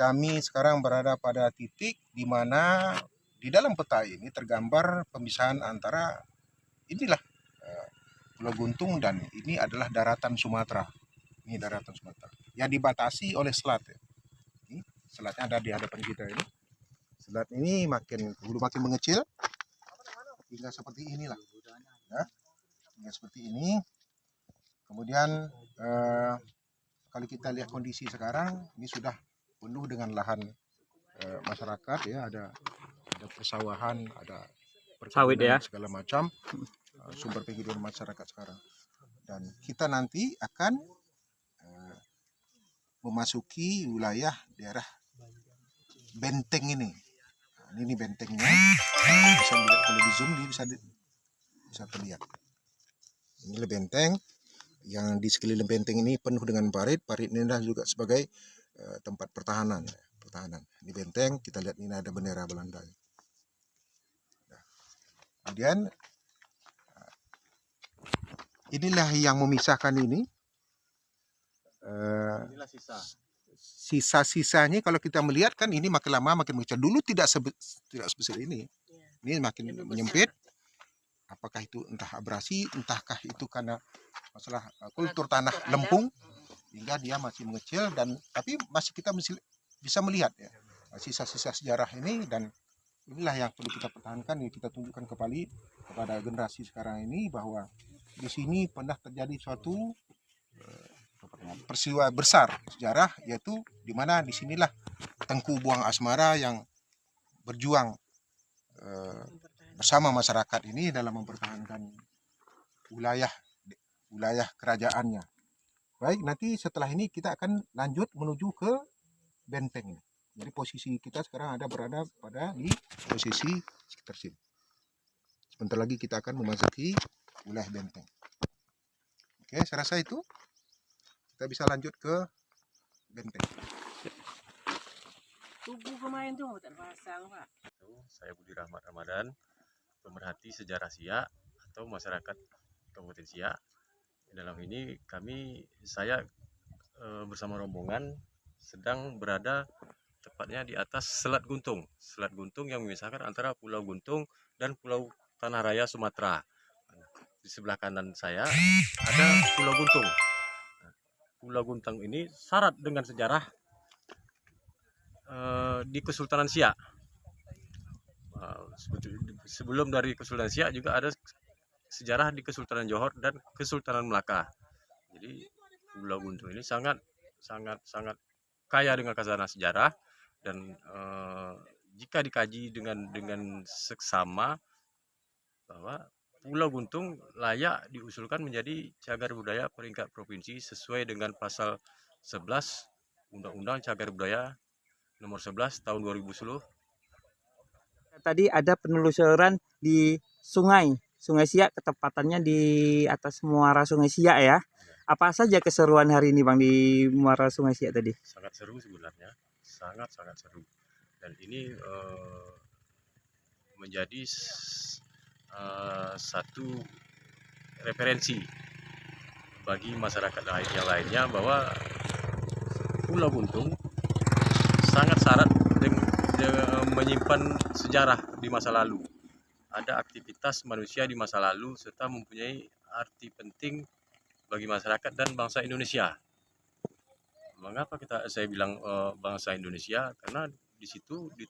kami sekarang berada pada titik di mana di dalam peta ini tergambar pemisahan antara inilah Pulau Guntung dan ini adalah daratan Sumatera. Ini daratan Sumatera yang dibatasi oleh selat. Ini selatnya ada di hadapan kita ini. Selat ini makin mengecil hingga seperti inilah. Ya, hingga seperti ini. Kemudian kalau kita lihat kondisi sekarang ini sudah penuh dengan lahan masyarakat, ya, ada persawahan, ada sawit ya, segala macam sumber penghidupan masyarakat sekarang. Dan kita nanti akan memasuki wilayah daerah benteng ini. Nah, ini bentengnya, bisa dilihat kalau di zoom ini bisa terlihat. Ini benteng yang di sekeliling benteng ini penuh dengan parit. Parit ini juga sebagai tempat pertahanan. Ini benteng, kita lihat ini ada bendera Belanda. Nah, kemudian inilah yang memisahkan ini. Inilah Sisa-sisanya kalau kita melihat kan ini makin lama makin mengecil. Dulu tidak sebesar ini. Ini makin menyempit. Apakah itu entah abrasi, entahkah itu karena masalah kultur tanah lempung hingga dia masih mengecil, dan tapi masih kita bisa melihat ya sisa-sisa sejarah ini, dan inilah yang perlu kita pertahankan. Kita tunjukkan kembali kepada generasi sekarang ini bahwa di sini pernah terjadi suatu peristiwa besar sejarah, yaitu di mana disinilah Tengku Buang Asmara yang berjuang bersama masyarakat ini dalam mempertahankan wilayah kerajaannya. Baik, nanti setelah ini kita akan lanjut menuju ke benteng ini. Jadi posisi kita sekarang berada pada di posisi sekitar sini. Sebentar lagi kita akan memasuki wilayah benteng. Oke, saya rasa itu. Kita bisa lanjut ke benteng. Tubuh pemain tuh nggak terpasang, Pak. Saya Budi Rahmat Ramadan, pemerhati sejarah Siak atau masyarakat Kabupaten Siak. Dalam ini saya bersama rombongan sedang berada tepatnya di atas Selat Guntung. Selat Guntung yang memisahkan antara Pulau Guntung dan Pulau Tanah Raya Sumatera. Di sebelah kanan saya ada Pulau Guntung. Pulau Guntung ini syarat dengan sejarah di Kesultanan Siak. Sebelum dari Kesultanan Siak juga ada sejarah di Kesultanan Johor dan Kesultanan Melaka. Jadi Pulau Guntung ini sangat kaya dengan khazanah sejarah, dan jika dikaji dengan seksama bahwa Pulau Guntung layak diusulkan menjadi cagar budaya peringkat provinsi sesuai dengan pasal 11 Undang-Undang Cagar Budaya nomor 11 tahun 2010. tadi ada penelusuran di Sungai Siak, ketepatannya di atas muara Sungai Siak ya. Apa saja keseruan hari ini Bang di muara Sungai Siak tadi? Sangat seru sebenarnya, sangat seru. Dan ini menjadi satu referensi bagi masyarakat yang lainnya bahwa Pulau Guntung sangat syarat dengan menyimpan sejarah di masa lalu. Ada aktivitas manusia di masa lalu serta mempunyai arti penting bagi masyarakat dan bangsa Indonesia. Mengapa saya bilang bangsa Indonesia? Karena di situ di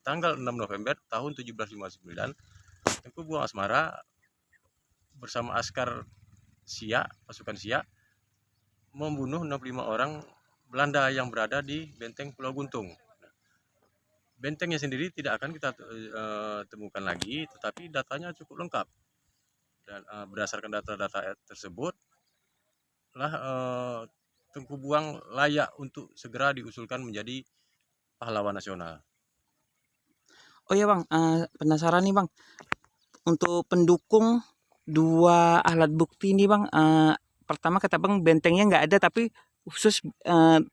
tanggal 6 November tahun 1759, Tengku Buang Asmara bersama askar Siak, pasukan Siak, membunuh 65 orang Belanda yang berada di benteng Pulau Guntung. Bentengnya sendiri tidak akan kita temukan lagi, tetapi datanya cukup lengkap. Dan berdasarkan data-data tersebut, Tengku Buang layak untuk segera diusulkan menjadi pahlawan nasional. Oh ya Bang, penasaran nih Bang. Untuk pendukung dua alat bukti ini Bang, pertama kata Bang bentengnya nggak ada tapi khusus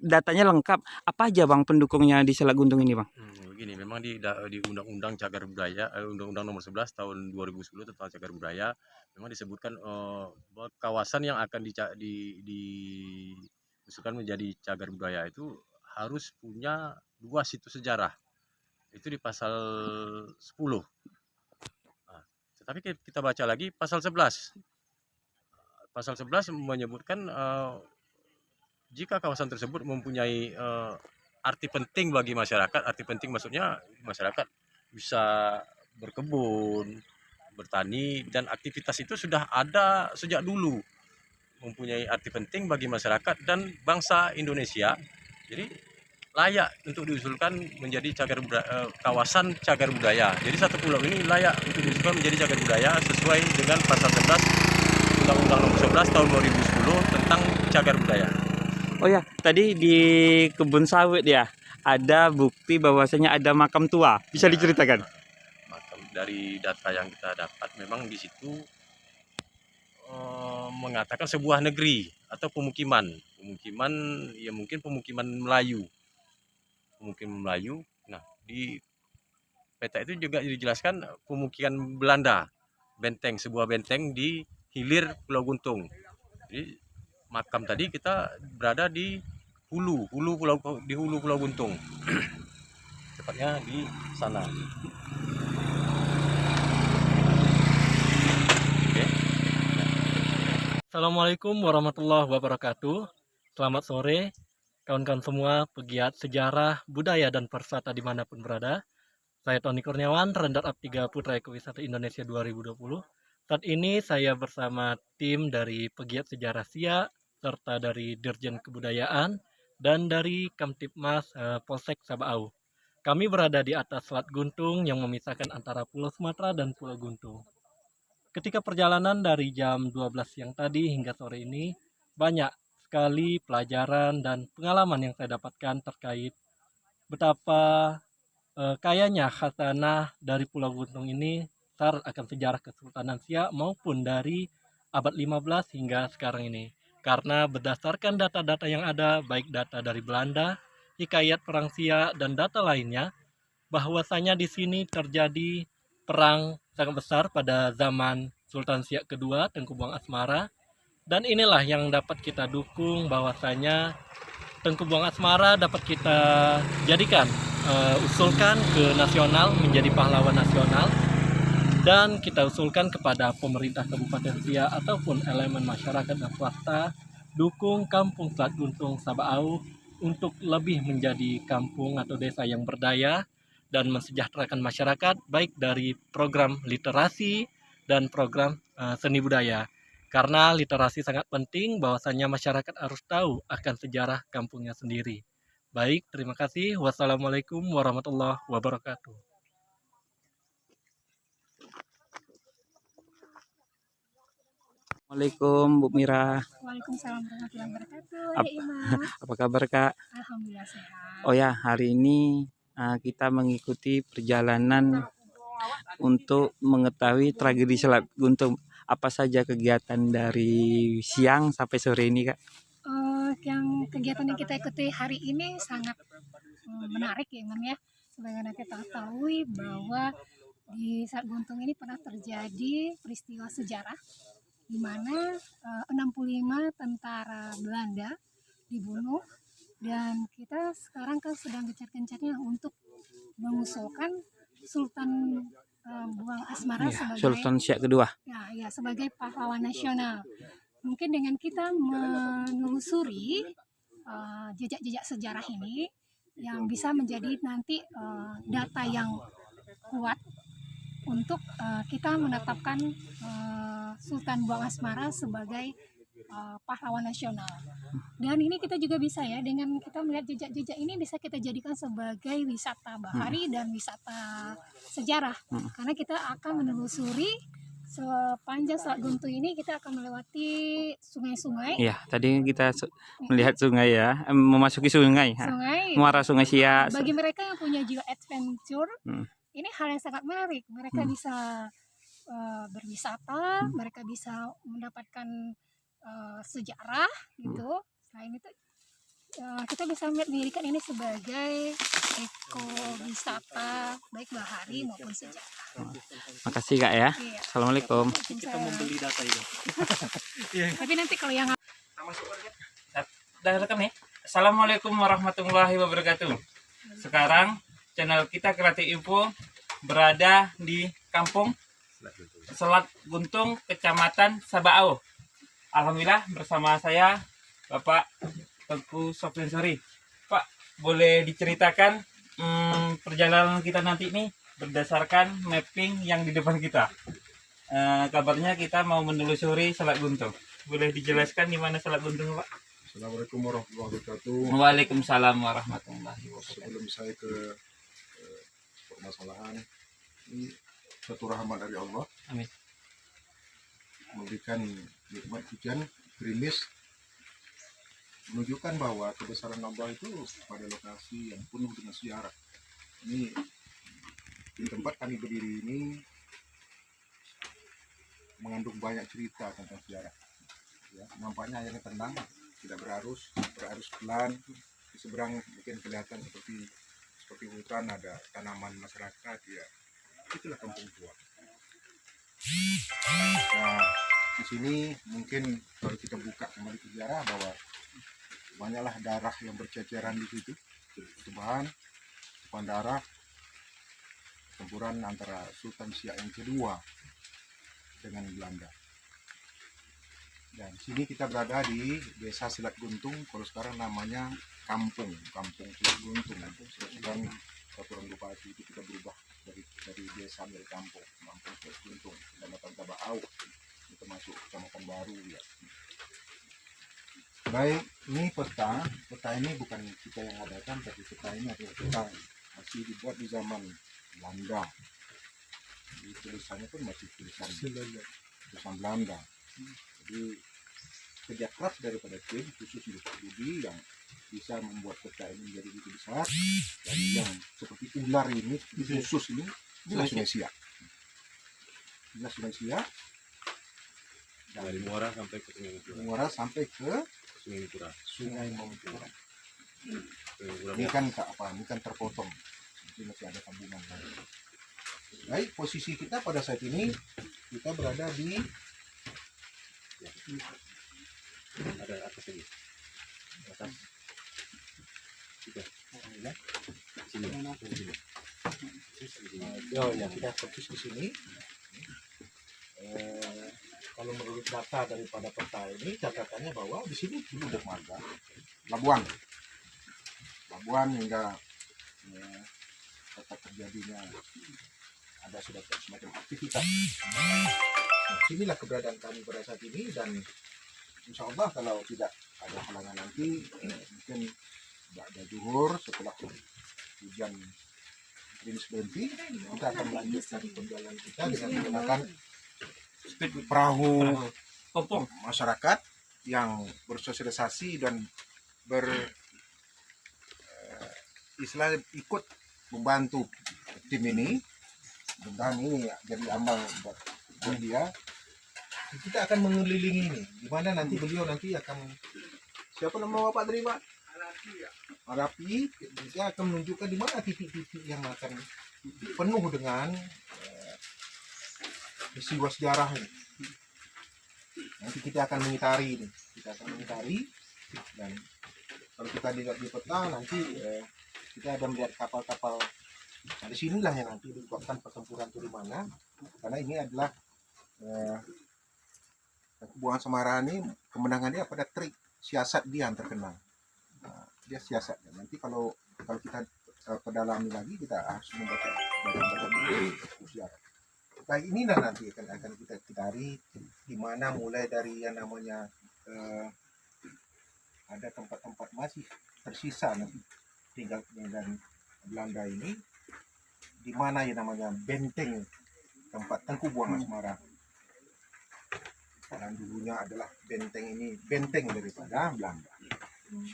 datanya lengkap. Apa aja Bang pendukungnya di Selat Guntung ini Bang? Begini, memang di Undang-Undang Cagar Budaya, Undang-Undang Nomor 11 tahun 2010 tentang Cagar Budaya, memang disebutkan bahwa kawasan yang akan diusulkan menjadi cagar budaya itu harus punya 2 situs sejarah. Itu di pasal 10. Nah, tetapi kita baca lagi pasal 11. Pasal 11 menyebutkan jika kawasan tersebut mempunyai arti penting bagi masyarakat, arti penting maksudnya masyarakat bisa berkebun, bertani, dan aktivitas itu sudah ada sejak dulu, mempunyai arti penting bagi masyarakat dan bangsa Indonesia. Jadi layak untuk diusulkan menjadi kawasan cagar budaya. Jadi satu pulau ini layak untuk diusulkan menjadi cagar budaya sesuai dengan pasal 11 Undang-Undang Nomor 11 tahun 2010 tentang cagar budaya. Oh ya, tadi di kebun sawit ya ada bukti bahwasanya ada makam tua. Bisa diceritakan? Makam dari data yang kita dapat memang di situ mengatakan sebuah negeri atau pemukiman ya mungkin pemukiman Melayu. Nah, di peta itu juga dijelaskan pemukiman Belanda, sebuah benteng di hilir Pulau Guntung. Jadi makam tadi kita berada di hulu Pulau Guntung. Tepatnya di sana. Oke. Assalamualaikum warahmatullahi wabarakatuh. Selamat sore kawan-kawan semua pegiat sejarah, budaya, dan perwisata dimanapun berada. Saya Tony Kurniawan, Runner-up 3 Putra Ekowisata Indonesia 2020. Saat ini saya bersama tim dari pegiat sejarah SIA, serta dari Dirjen Kebudayaan, dan dari Kamtibmas Polsek Sabau. Kami berada di atas Selat Guntung yang memisahkan antara Pulau Sumatera dan Pulau Guntung. Ketika perjalanan dari jam 12 siang tadi hingga sore ini, banyak sekali pelajaran dan pengalaman yang saya dapatkan terkait betapa kayanya khasanah dari Pulau Guntung ini syarat akan sejarah Kesultanan Siak maupun dari abad 15 hingga sekarang ini. Karena berdasarkan data-data yang ada, baik data dari Belanda, hikayat perang Siak, dan data lainnya, bahwasanya di sini terjadi perang sangat besar pada zaman Sultan Siak kedua, Tengku Buang Asmara. Dan inilah yang dapat kita dukung bahwasanya Tengku Buang Asmara dapat kita jadikan, usulkan ke nasional menjadi pahlawan nasional. Dan kita usulkan kepada pemerintah Kabupaten Siak ataupun elemen masyarakat dan swasta, dukung Kampung Selat Guntung Sabau untuk lebih menjadi kampung atau desa yang berdaya dan mensejahterakan masyarakat, baik dari program literasi dan program seni budaya. Karena literasi sangat penting, bahwasanya masyarakat harus tahu akan sejarah kampungnya sendiri. Baik, terima kasih. Wassalamualaikum warahmatullahi wabarakatuh. Assalamualaikum Bu Mira. Waalaikumsalam warahmatullahi wabarakatuh. Ap- Adik Imam. Apa kabar Kak? Alhamdulillah sehat. Oh ya, hari ini kita mengikuti perjalanan untuk mengetahui tragedi Selat Guntung. Apa saja kegiatan dari siang sampai sore ini Kak? Yang kegiatan yang kita ikuti hari ini sangat menarik ya Imam ya. Sebagaimana kita ketahui bahwa di Selat Guntung ini pernah terjadi peristiwa sejarah di mana 65 tentara Belanda dibunuh, dan kita sekarang kan sedang gencar-gencarnya untuk mengusulkan Sultan Buang Asmara Ya, sebagai Sultan Siak kedua. ya sebagai pahlawan nasional. Mungkin dengan kita menelusuri jejak-jejak sejarah ini yang bisa menjadi nanti data yang kuat untuk kita menetapkan Sultan Buang Asmara sebagai pahlawan nasional. Dan ini kita juga bisa ya, dengan kita melihat jejak-jejak ini bisa kita jadikan sebagai wisata bahari dan wisata sejarah. Karena kita akan menelusuri sepanjang Selat Guntung ini, kita akan melewati sungai-sungai. Iya, tadi kita melihat sungai ya, memasuki sungai. Sungai. Muara Sungai Siak. Bagi mereka yang punya jiwa adventure, ini hal yang sangat menarik. Mereka bisa berwisata, mereka bisa mendapatkan sejarah gitu. Selain itu kita bisa menjadikan ini sebagai ekowisata baik bahari maupun sejarah. Makasih Kak ya. Iya. Assalamualaikum. Kita membeli data itu. Tapi nanti kalau yang Udah rekam ya? Assalamualaikum warahmatullahi wabarakatuh. Sekarang channel kita Kreatif Info berada di kampung Selat Guntung, Kecamatan Sabaau. Alhamdulillah bersama saya Bapak Tengku Sofiansori. Pak, boleh diceritakan perjalanan kita nanti ini berdasarkan mapping yang di depan kita. Kabarnya kita mau menelusuri Selat Guntung. Boleh dijelaskan di mana Selat Guntung, Pak? Assalamualaikum warahmatullahi wabarakatuh. Waalaikumsalam warahmatullahi wabarakatuh. Sebelum saya ke permasalahan, ini satu rahmat dari Allah. Amin. Memberikan nikmat hujan gerimis, menunjukkan bahwa kebesaran Allah itu pada lokasi yang penuh dengan sejarah. Ini di tempat kami berdiri ini mengandung banyak cerita tentang sejarah. Ya, nampaknya airnya tenang, tidak berarus pelan. Di seberang mungkin kelihatan seperti hutan, ada tanaman masyarakat, ya itulah kampung tua. Nah, di sini mungkin kalau kita buka kembali sejarah bahwa banyaklah darah yang berceceran di situ, tumpahan darah, tempuran antara Sultan Siak yang kedua dengan Belanda. Dan sini kita berada di Desa Selat Guntung, kalau sekarang namanya Kampung Selat Guntung. Sekarang peraturan bupati itu kita berubah dari desa menjadi kampung Selat Guntung, Kecamatan Sabaau. Itu termasuk kecamatan baru ya. Baik, ini peta ini bukan kita yang adakan, tapi peta ini adalah peta masih dibuat di zaman Belanda. Jadi tulisannya pun masih tulisan Belanda. Jadi kerja keras daripada tim khusus di Budi yang bisa membuat peta ini menjadi begitu besar, dan yang seperti ular ini khusus inilah Sungai Siak. Inilah Sungai Siak Dari Muara sampai ke Sungai Mempura. Ini kan ini kan terpotong, ini masih ada sambungan. Baik, posisi kita pada saat ini kita berada di ada atas lagi. Atas. Sini. Oh ya, kita fokus di sini. Kalau menurut data daripada peta ini, catatannya bahwa di sini dulu dermaga Labuan hingga tetap terjadinya ada sudah semacam aktivitas. Nah, inilah keberadaan kami pada saat ini, dan insya Allah kalau tidak ada halangan nanti mungkin ada zuhur setelah hujan gerimis berhenti, kita akan melanjutkan perjalanan kita dengan menggunakan perahu Kompong. masyarakat yang bersosialisasi dan istilah ikut membantu tim ini. Dan ini jadi amal buat dia. Kita akan mengelilingi ini, di mana nanti beliau nanti akan, siapa nama Bapak tadi Pak? Arapi. Dia akan menunjukkan di mana titik-titik yang akan penuh dengan peristiwa sejarah ini. Nanti kita akan mengitari ini, dan kalau kita lihat di peta nanti kita ada melihat kapal-kapal. Nah, di sinilah yang nanti dibuatkan pertempuran itu di mana, karena ini adalah Hubungan Semara ini kemenangannya pada trik siasat dia yang terkenal. Nah, dia siasat. Nanti kalau kita pedalami lagi, kita harus membaca sejarah. Nah, inilah nanti akan kita cari di mana mulai dari yang namanya ada tempat-tempat masih tersisa nanti tinggal dari Belanda ini, di mana yang namanya benteng tempat Tengku Buang Asmara. Dan dulunya adalah benteng daripada Belanda.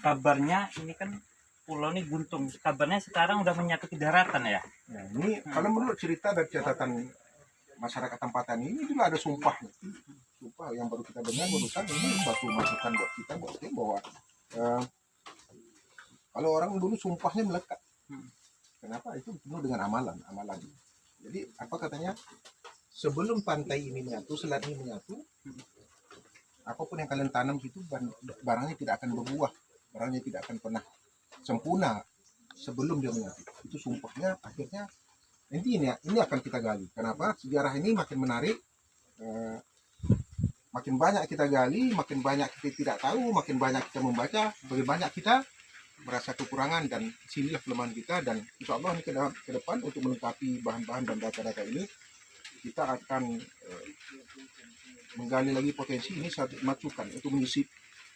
Kabarnya ini kan pulau ini Guntung. Kabarnya sekarang udah menyatu ke daratan ya. Nah, ini kalau menurut cerita dari catatan masyarakat tempatan ini dulu ada sumpah yang baru kita dengar barusan. Ini suatu masukan buat kita, buat tim, bahwa kalau orang dulu sumpahnya melekat. Kenapa? Itu penuh dengan amalan. Jadi apa katanya? Sebelum pantai ini menyatu, selat ini menyatu, apapun yang kalian tanam itu barangnya tidak akan berbuah. barangnya tidak akan pernah sempurna sebelum dia menyatu. Itu sumpahnya. Akhirnya ini akan kita gali. Kenapa? Sejarah ini makin menarik, makin banyak kita gali, makin banyak kita tidak tahu, makin banyak kita membaca, makin banyak kita merasa kekurangan, dan sinilah kelemahan kita. Dan insya Allah ini ke depan untuk melengkapi bahan-bahan dan data-data ini, kita akan menggali lagi potensi ini, satu masukan untuk menyisip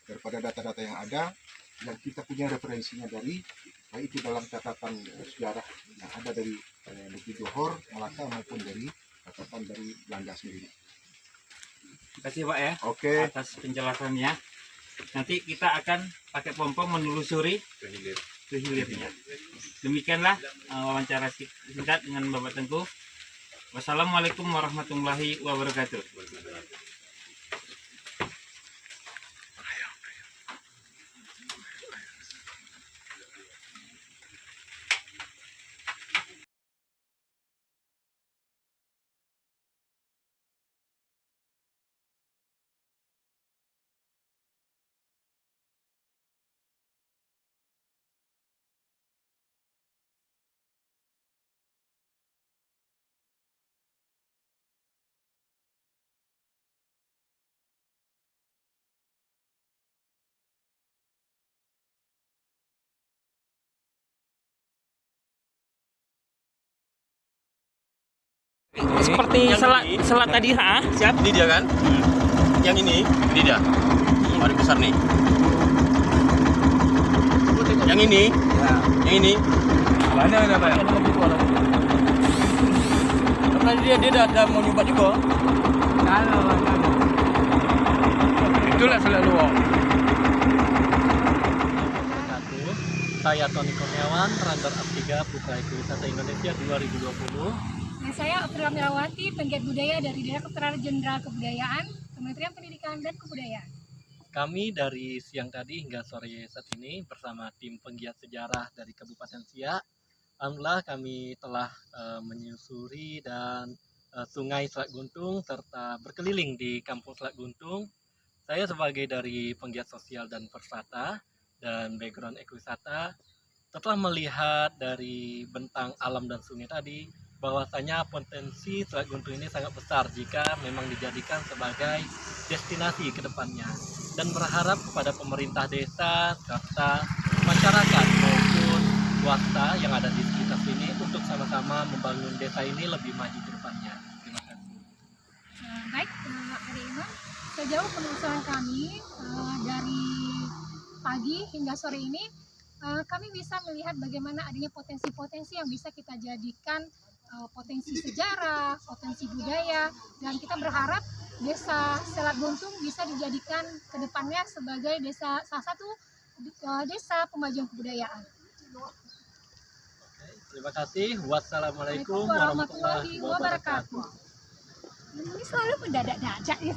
daripada data-data yang ada, yang kita punya referensinya dari baik itu dalam catatan sejarah yang ada dari Negeri Johor, Melaka, maupun dari catatan dari Belanda sendiri. Terima kasih Pak ya Oke. atas penjelasannya. Nanti kita akan pakai pompong menelusuri ke hilirnya. Demikianlah wawancara singkat dengan Bapak Tengku. Wassalamualaikum warahmatullahi wabarakatuh. Seperti selat tadi, Siap, ini dia kan? Yang ini dia. Paling besar nih. Yang ini, yang ini. Mana ada Pak? Karena dia ada mau nyoba juga. Itulah selat luar. Saya Tony Kurniawan, Runner Up 3 Putra Ekowisata Indonesia 2020. Dan saya April Melawati, penggiat budaya dari Direktorat Jenderal Kebudayaan, Kementerian Pendidikan dan Kebudayaan. Kami dari siang tadi hingga sore saat ini bersama tim penggiat sejarah dari Kabupaten Siak. Alhamdulillah kami telah menyusuri dan Sungai Selat Guntung serta berkeliling di Kampung Selat Guntung. Saya sebagai dari penggiat sosial dan persata dan background ekowisata setelah melihat dari bentang alam dan sungai tadi, bahwasanya potensi Selat Guntung ini sangat besar jika memang dijadikan sebagai destinasi ke depannya, dan berharap kepada pemerintah desa serta masyarakat maupun swasta yang ada di sekitar sini untuk sama-sama membangun desa ini lebih maju ke depannya. Terima kasih. Baik, Adik Imam, sejauh penelusuran kami dari pagi hingga sore ini, kami bisa melihat bagaimana adanya potensi-potensi yang bisa kita jadikan potensi sejarah, potensi budaya, dan kita berharap Desa Selat Guntung bisa dijadikan ke depannya sebagai salah satu desa pemajuan kebudayaan. Terima kasih. Wassalamualaikum Warahmatullahi wabarakatuh. Ini selalu mendadak-dadak ya.